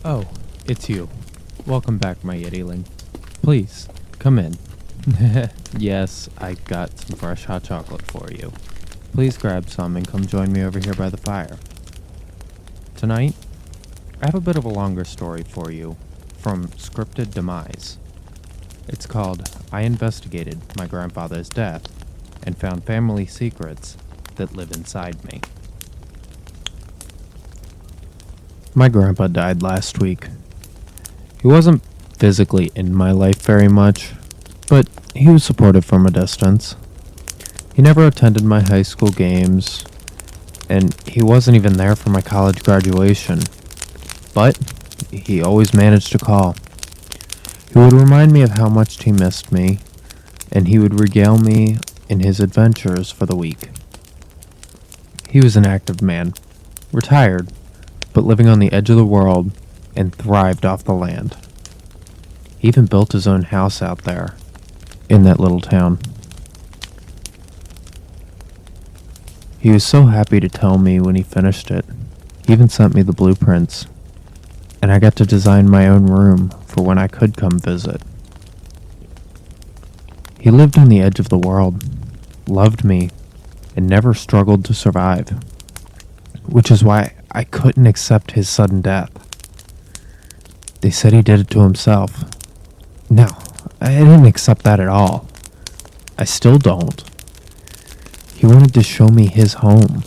Oh, it's you. Welcome back, my yetiling. Please, come in. Yes, I got some fresh hot chocolate for you. Please grab some and come join me over here by the fire. Tonight, I have a bit of a longer story for you from ScriptedDemise. It's called I Investigated My Grandfather's Death and Found Family Secrets That Live Inside Me. My grandpa died last week. He wasn't physically in my life very much, but he was supportive from a distance. He never attended my high school games, and he wasn't even there for my college graduation, but he always managed to call. He would remind me of how much he missed me, and he would regale me in his adventures for the week. He was an active man, retired, but living on the edge of the world and thrived off the land. He even built his own house out there, in that little town. He was so happy to tell me when he finished it. He even sent me the blueprints, and I got to design my own room for when I could come visit. He lived on the edge of the world, loved me, and never struggled to survive, which is why I couldn't accept his sudden death. They said he did it to himself. No, I didn't accept that at all. I still don't. He wanted to show me his home.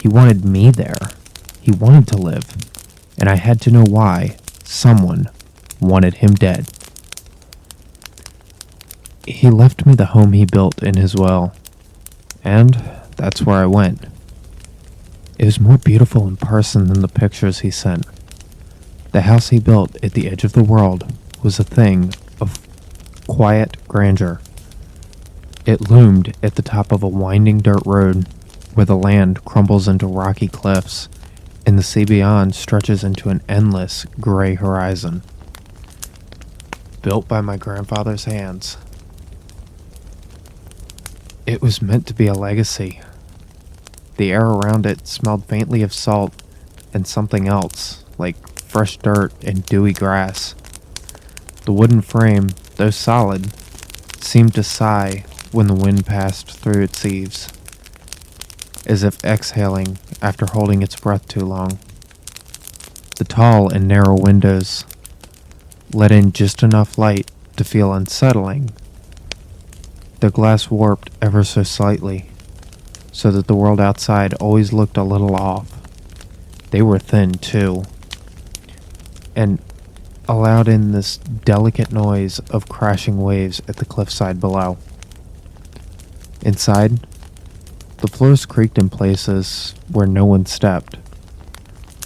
He wanted me there. He wanted to live. And I had to know why someone wanted him dead. He left me the home he built in his will. And that's where I went. It was more beautiful in person than the pictures he sent. The house he built at the edge of the world was a thing of quiet grandeur. It loomed at the top of a winding dirt road where the land crumbles into rocky cliffs and the sea beyond stretches into an endless gray horizon. Built by my grandfather's hands. It was meant to be a legacy. The air around it smelled faintly of salt and something else, like fresh dirt and dewy grass. The wooden frame, though solid, seemed to sigh when the wind passed through its eaves, as if exhaling after holding its breath too long. The tall and narrow windows let in just enough light to feel unsettling. The glass warped ever so slightly, so that the world outside always looked a little off. They were thin, too, and allowed in this delicate noise of crashing waves at the cliffside below. Inside, the floors creaked in places where no one stepped.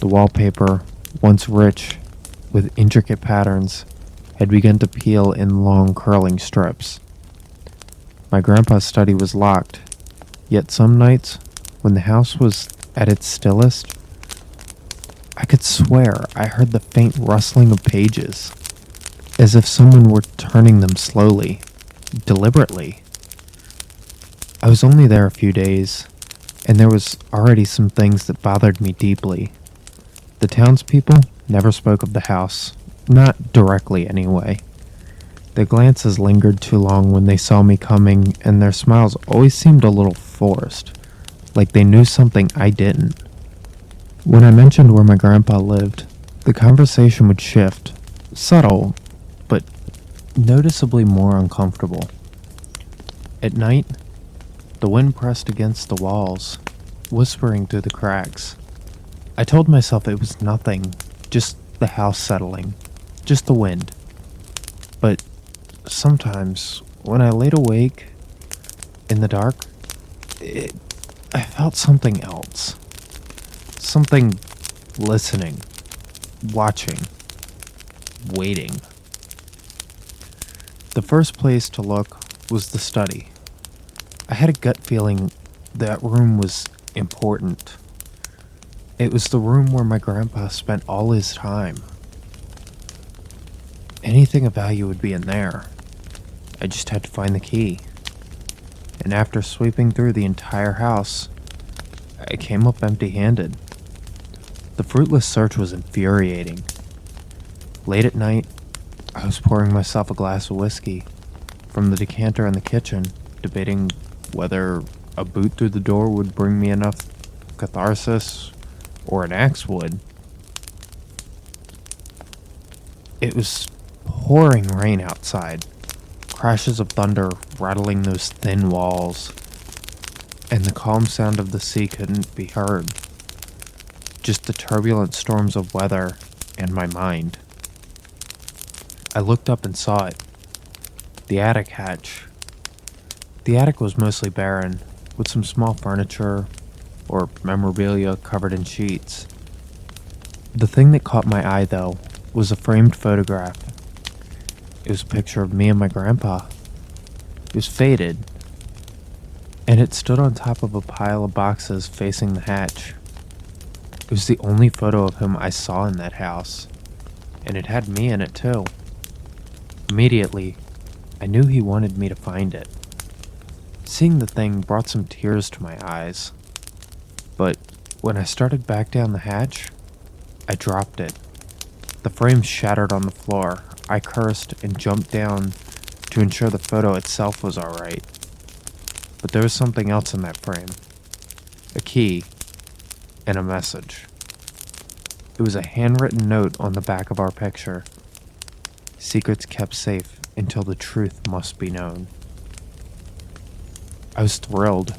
The wallpaper, once rich with intricate patterns, had begun to peel in long curling strips. My grandpa's study was locked, yet some nights, when the house was at its stillest, I could swear I heard the faint rustling of pages, as if someone were turning them slowly, deliberately. I was only there a few days, and there was already some things that bothered me deeply. The townspeople never spoke of the house, not directly anyway. Their glances lingered too long when they saw me coming, and their smiles always seemed a little forced, like they knew something I didn't. When I mentioned where my grandpa lived, the conversation would shift, subtle, but noticeably more uncomfortable. At night, the wind pressed against the walls, whispering through the cracks. I told myself it was nothing, just the house settling, just the wind. But sometimes, when I laid awake in the dark, I felt something else. Something listening, watching, waiting. The first place to look was the study. I had a gut feeling that room was important. It was the room where my grandpa spent all his time. Anything of value would be in there. I just had to find the key. And after sweeping through the entire house, I came up empty-handed. The fruitless search was infuriating. Late at night, I was pouring myself a glass of whiskey from the decanter in the kitchen, debating whether a boot through the door would bring me enough catharsis or an axe would. It was pouring rain outside, crashes of thunder rattling those thin walls, and the calm sound of the sea couldn't be heard. Just the turbulent storms of weather and my mind. I looked up and saw it. The attic hatch. The attic was mostly barren, with some small furniture or memorabilia covered in sheets. The thing that caught my eye, though, was a framed photograph. It was a picture of me and my grandpa. It was faded, and it stood on top of a pile of boxes facing the hatch. It was the only photo of him I saw in that house, and it had me in it too. Immediately, I knew he wanted me to find it. Seeing the thing brought some tears to my eyes, but when I started back down the hatch, I dropped it. The frame shattered on the floor. I cursed and jumped down to ensure the photo itself was alright. But there was something else in that frame. A key and a message. It was a handwritten note on the back of our picture. Secrets kept safe until the truth must be known. I was thrilled,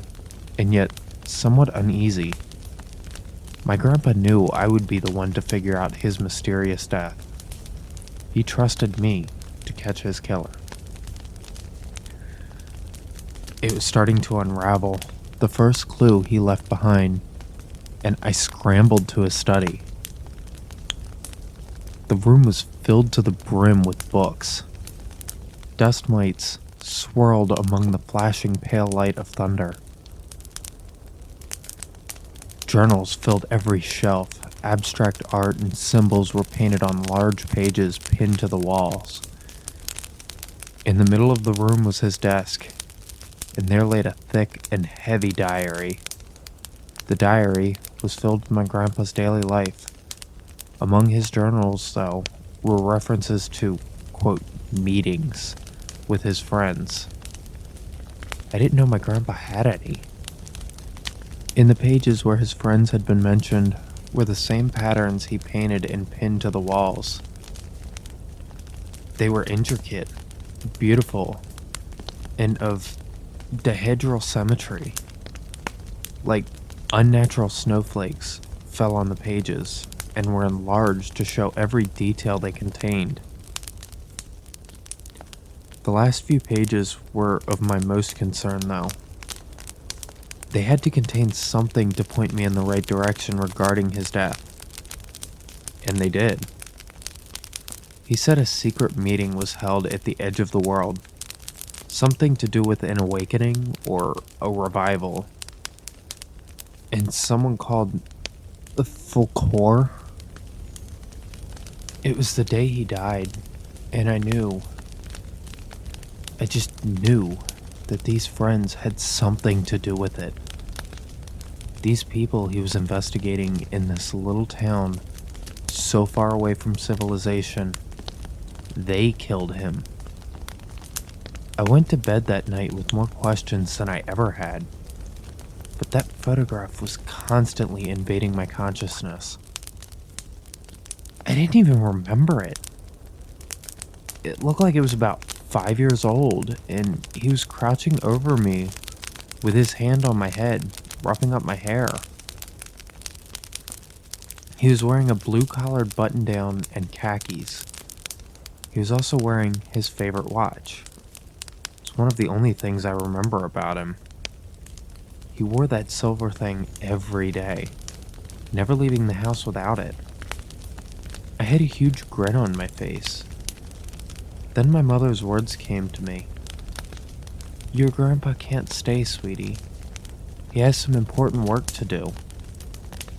and yet somewhat uneasy. My grandpa knew I would be the one to figure out his mysterious death. He trusted me to catch his killer. It was starting to unravel, the first clue he left behind, and I scrambled to his study. The room was filled to the brim with books. Dust mites swirled among the flashing pale light of thunder. Journals filled every shelf. Abstract art and symbols were painted on large pages pinned to the walls. In the middle of the room was his desk, and there laid a thick and heavy diary. The diary was filled with my grandpa's daily life. Among his journals, though, were references to, quote, meetings with his friends. I didn't know my grandpa had any. In the pages where his friends had been mentioned were the same patterns he painted and pinned to the walls. They were intricate, beautiful, and of dihedral symmetry. Like unnatural snowflakes fell on the pages and were enlarged to show every detail they contained. The last few pages were of my most concern, though. They had to contain something to point me in the right direction regarding his death. And they did. He said a secret meeting was held at the edge of the world. Something to do with an awakening or a revival. And someone called the Fulcor. It was the day he died, and I just knew that these friends had something to do with it. These people he was investigating in this little town, so far away from civilization, they killed him. I went to bed that night with more questions than I ever had, but that photograph was constantly invading my consciousness. I didn't even remember it. It looked like it was about 5 years old, and he was crouching over me with his hand on my head, rubbing up my hair. He was wearing a blue-collared button-down and khakis. He was also wearing his favorite watch. It's one of the only things I remember about him. He wore that silver thing every day, never leaving the house without it. I had a huge grin on my face. Then my mother's words came to me. Your grandpa can't stay, sweetie. He has some important work to do.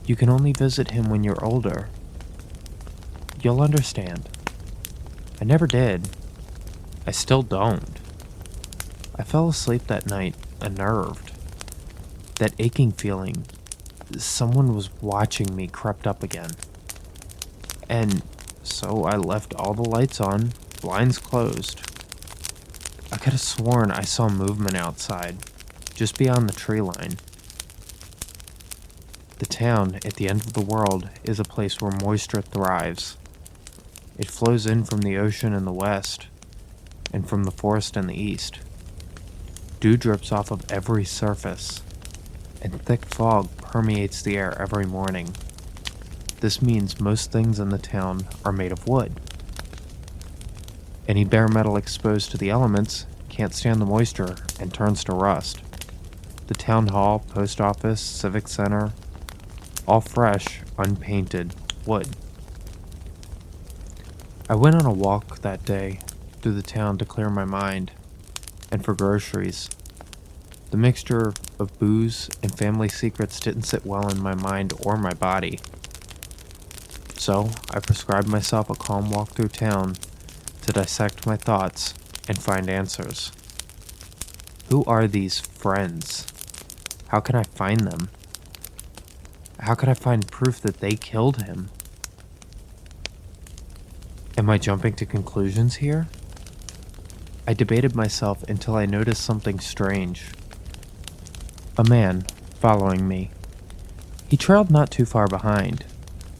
You can only visit him when you're older. You'll understand. I never did. I still don't. I fell asleep that night, unnerved. That aching feeling, someone was watching me, crept up again. And so I left all the lights on, blinds closed. I could have sworn I saw movement outside, just beyond the tree line. The town at the end of the world is a place where moisture thrives. It flows in from the ocean in the west, and from the forest in the east. Dew drips off of every surface, and thick fog permeates the air every morning. This means most things in the town are made of wood. Any bare metal exposed to the elements can't stand the moisture and turns to rust. The town hall, post office, civic center, all fresh, unpainted wood. I went on a walk that day through the town to clear my mind and for groceries. The mixture of booze and family secrets didn't sit well in my mind or my body. So I prescribed myself a calm walk through town to dissect my thoughts and find answers. Who are these friends? How can I find them? How could I find proof that they killed him? Am I jumping to conclusions here? I debated myself until I noticed something strange. A man following me. He trailed not too far behind.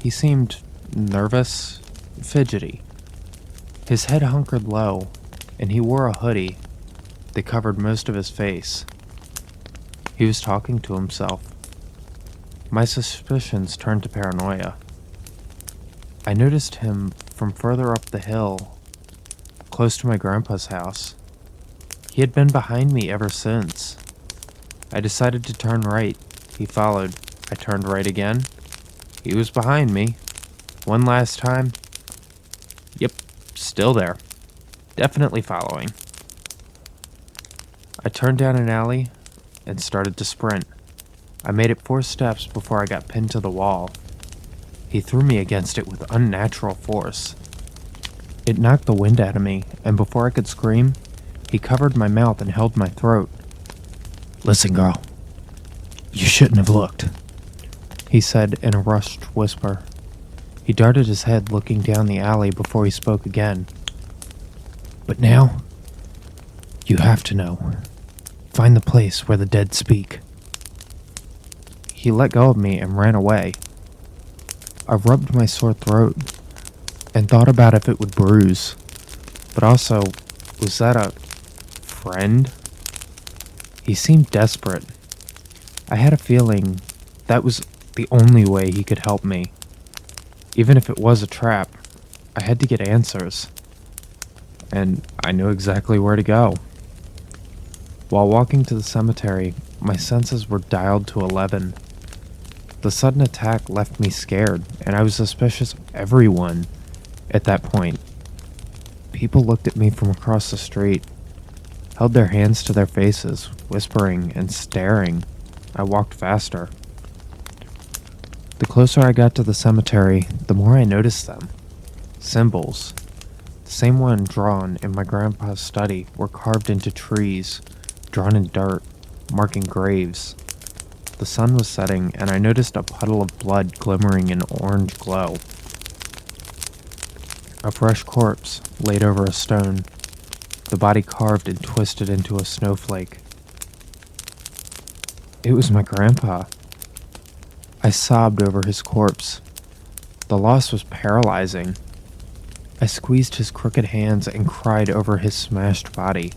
He seemed nervous, fidgety. His head hunkered low, and he wore a hoodie that covered most of his face. He was talking to himself. My suspicions turned to paranoia. I noticed him from further up the hill, close to my grandpa's house. He had been behind me ever since. I decided to turn right. He followed. I turned right again. He was behind me. One last time. Yep, still there. Definitely following. I turned down an alley and started to sprint. I made it 4 steps before I got pinned to the wall. He threw me against it with unnatural force. It knocked the wind out of me, and before I could scream, he covered my mouth and held my throat. "Listen, girl. You shouldn't have looked," he said in a rushed whisper. He darted his head looking down the alley before he spoke again. "But now, you have to know. Find the place where the dead speak." He let go of me and ran away. I rubbed my sore throat and thought about if it would bruise. But also, was that a friend? He seemed desperate. I had a feeling that was the only way he could help me. Even if it was a trap, I had to get answers. And I knew exactly where to go. While walking to the cemetery, my senses were dialed to 11. The sudden attack left me scared, and I was suspicious of everyone at that point. People looked at me from across the street, held their hands to their faces, whispering and staring. I walked faster. The closer I got to the cemetery, the more I noticed them. Symbols, the same one drawn in my grandpa's study, were carved into trees, drawn in dirt, marking graves. The sun was setting, and I noticed a puddle of blood glimmering in orange glow. A fresh corpse laid over a stone, the body carved and twisted into a snowflake. It was my grandpa. I sobbed over his corpse. The loss was paralyzing. I squeezed his crooked hands and cried over his smashed body,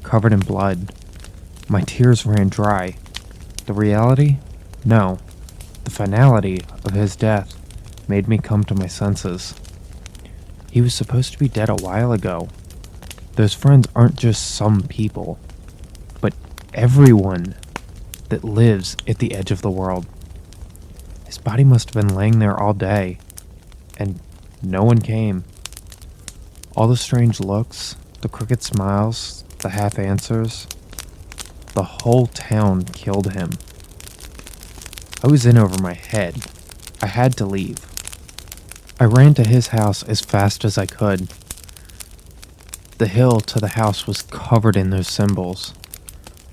covered in blood. My tears ran dry. The reality? No. The finality of his death made me come to my senses. He was supposed to be dead a while ago. Those friends aren't just some people, but everyone that lives at the edge of the world. His body must have been laying there all day, and no one came. All the strange looks, the crooked smiles, the half answers. The whole town killed him. I was in over my head. I had to leave. I ran to his house as fast as I could. The hill to the house was covered in those symbols.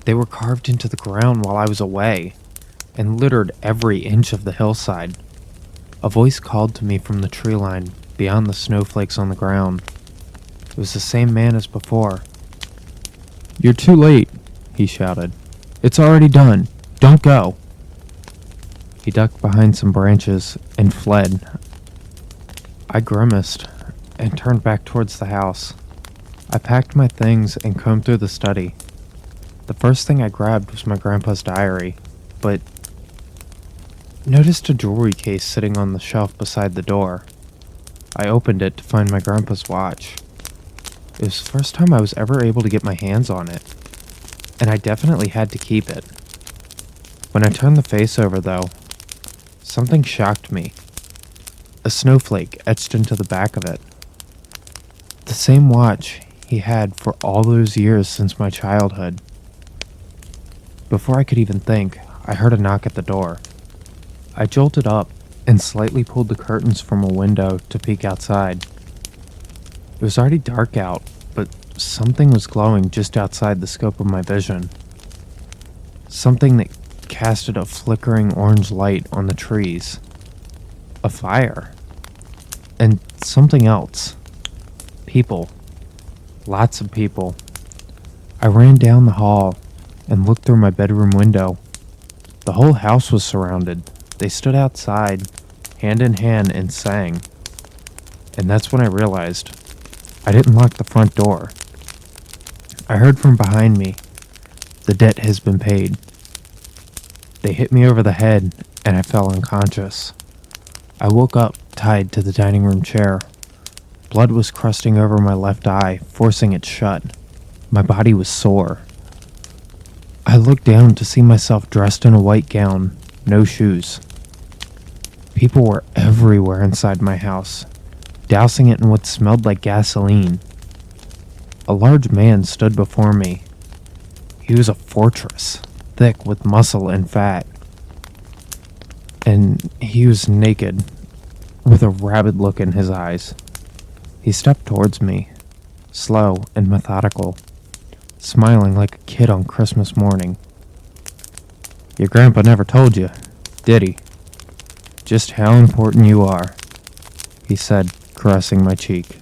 They were carved into the ground while I was away, and littered every inch of the hillside. A voice called to me from the tree line, beyond the snowflakes on the ground. It was the same man as before. "You're too late," he shouted. "It's already done. Don't go." He ducked behind some branches and fled. I grimaced and turned back towards the house. I packed my things and combed through the study. The first thing I grabbed was my grandpa's diary, but noticed a jewelry case sitting on the shelf beside the door. I opened it to find my grandpa's watch. It was the first time I was ever able to get my hands on it, and I definitely had to keep it. When I turned the face over, though, something shocked me. A snowflake etched into the back of it. The same watch he had for all those years since my childhood. Before I could even think, I heard a knock at the door. I jolted up and slightly pulled the curtains from a window to peek outside. It was already dark out, but something was glowing just outside the scope of my vision. Something that casted a flickering orange light on the trees. A fire. And something else. People. Lots of people. I ran down the hall and looked through my bedroom window. The whole house was surrounded. They stood outside, hand in hand, and sang. And that's when I realized I didn't lock the front door. I heard from behind me, "The debt has been paid." They hit me over the head, and I fell unconscious. I woke up tied to the dining room chair. Blood was crusting over my left eye, forcing it shut. My body was sore. I looked down to see myself dressed in a white gown, no shoes. People were everywhere inside my house, dousing it in what smelled like gasoline. A large man stood before me. He was a fortress, thick with muscle and fat. And he was naked, with a rabid look in his eyes. He stepped towards me, slow and methodical, smiling like a kid on Christmas morning. "Your grandpa never told you, did he? Just how important you are," he said, caressing my cheek.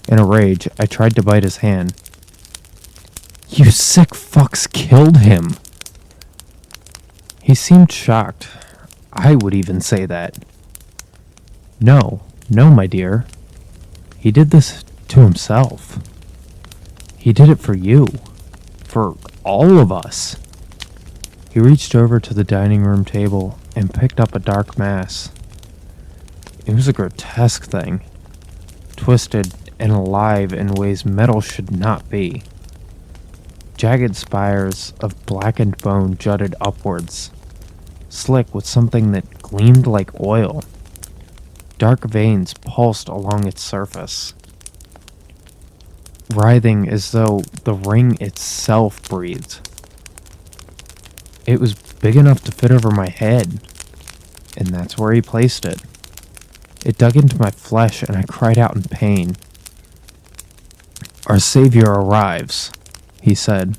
In a rage, I tried to bite his hand. "You sick fucks killed him!" He seemed shocked. I would even say that. No, my dear. He did this to himself. He did it for you. For all of us." He reached over to the dining room table and picked up a dark mass. It was a grotesque thing, twisted and alive in ways metal should not be. Jagged spires of blackened bone jutted upwards, slick with something that gleamed like oil. Dark veins pulsed along its surface, writhing as though the ring itself breathed. It was big enough to fit over my head, and that's where he placed it. It dug into my flesh, and I cried out in pain. "Our savior arrives," he said.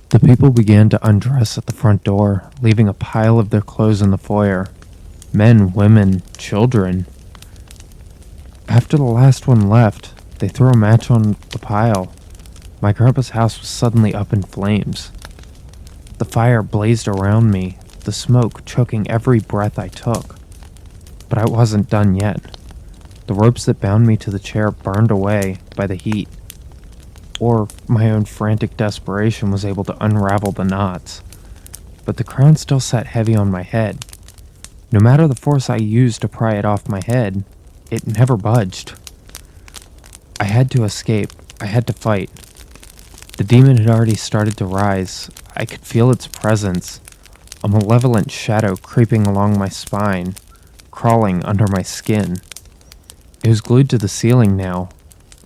The people began to undress at the front door, leaving a pile of their clothes in the foyer. Men, women, children. After the last one left, they threw a match on the pile. My grandpa's house was suddenly up in flames. The fire blazed around me, the smoke choking every breath I took. But I wasn't done yet. The ropes that bound me to the chair burned away by the heat. Or my own frantic desperation was able to unravel the knots. But the crown still sat heavy on my head. No matter the force I used to pry it off my head, it never budged. I had to escape. I had to fight. The demon had already started to rise. I could feel its presence, a malevolent shadow creeping along my spine, crawling under my skin. It was glued to the ceiling now,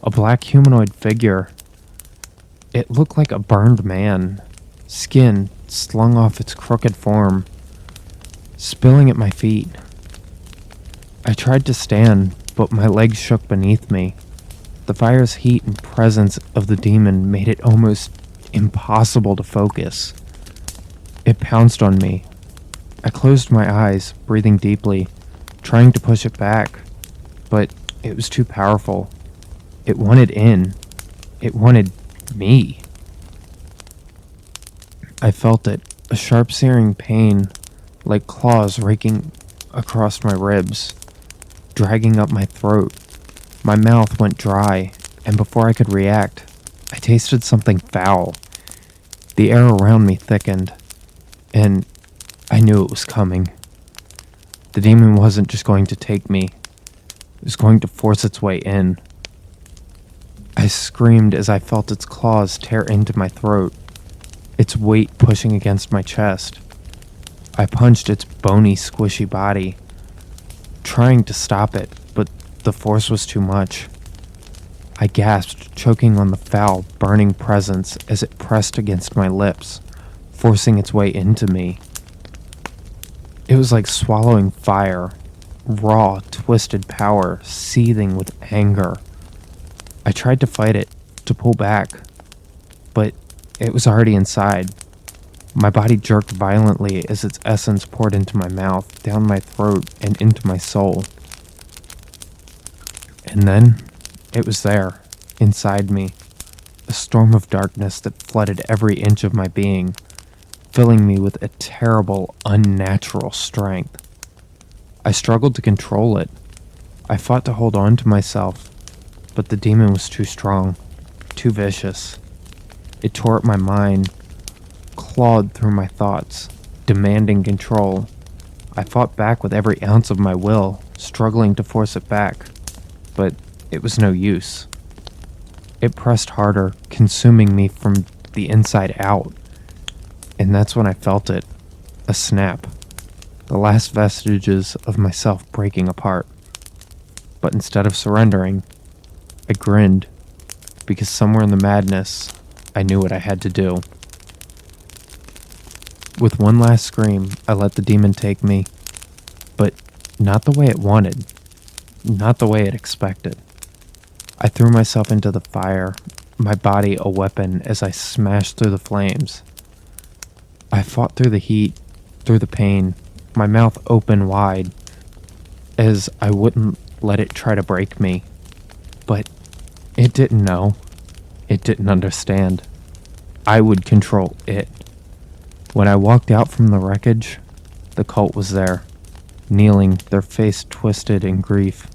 a black humanoid figure. It looked like a burned man, skin slung off its crooked form, spilling at my feet. I tried to stand, but my legs shook beneath me. The fire's heat and presence of the demon made it almost impossible to focus. It pounced on me. I closed my eyes, breathing deeply, trying to push it back. but it was too powerful. It wanted in. It wanted me. I felt it, a sharp searing pain, like claws raking across my ribs, dragging up my throat. My mouth went dry, and before I could react, I tasted something foul. The air around me thickened, and I knew it was coming. The demon wasn't just going to take me, it was going to force its way in. I screamed as I felt its claws tear into my throat, its weight pushing against my chest. I punched its bony, squishy body, trying to stop it, but the force was too much. I gasped, choking on the foul, burning presence as it pressed against my lips, forcing its way into me. It was like swallowing fire, raw, twisted power, seething with anger. I tried to fight it, to pull back, but it was already inside. My body jerked violently as its essence poured into my mouth, down my throat, and into my soul. And then, it was there, inside me, a storm of darkness that flooded every inch of my being, filling me with a terrible, unnatural strength. I struggled to control it. I fought to hold on to myself, but the demon was too strong, too vicious. It tore at my mind, clawed through my thoughts, demanding control. I fought back with every ounce of my will, struggling to force it back, but it was no use. It pressed harder, consuming me from the inside out. And that's when I felt it, a snap, the last vestiges of myself breaking apart. But instead of surrendering, I grinned, because somewhere in the madness, I knew what I had to do. With one last scream, I let the demon take me, but not the way it wanted, not the way it expected. I threw myself into the fire, my body a weapon as I smashed through the flames. I fought through the heat, through the pain, my mouth open wide, as I wouldn't let it try to break me. But it didn't know. It didn't understand. I would control it. When I walked out from the wreckage, the cult was there, kneeling, their face twisted in grief.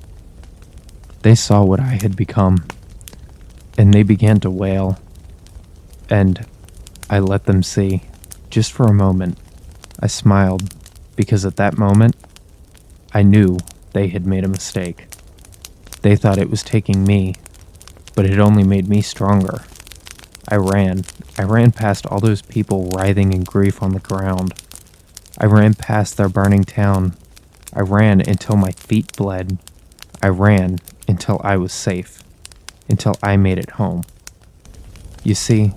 They saw what I had become, and they began to wail. And I let them see, just for a moment. I smiled, because at that moment, I knew they had made a mistake. They thought it was taking me, but it only made me stronger. I ran past all those people writhing in grief on the ground. I ran past their burning town. I ran until my feet bled. I ran until I was safe, until I made it home. You see,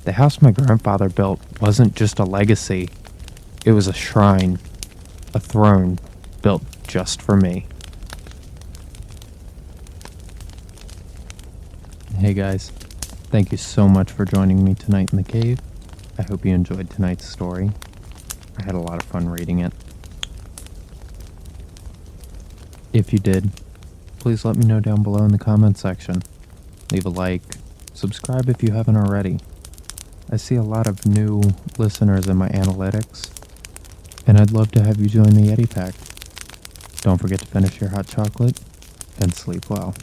the house my grandfather built wasn't just a legacy. It was a shrine, a throne built just for me. Hey guys, thank you so much for joining me tonight in the cave. I hope you enjoyed tonight's story. I had a lot of fun reading it. If you did, please let me know down below in the comments section. Leave a like, subscribe if you haven't already. I see a lot of new listeners in my analytics, and I'd love to have you join the Yeti Pack. Don't forget to finish your hot chocolate, and sleep well.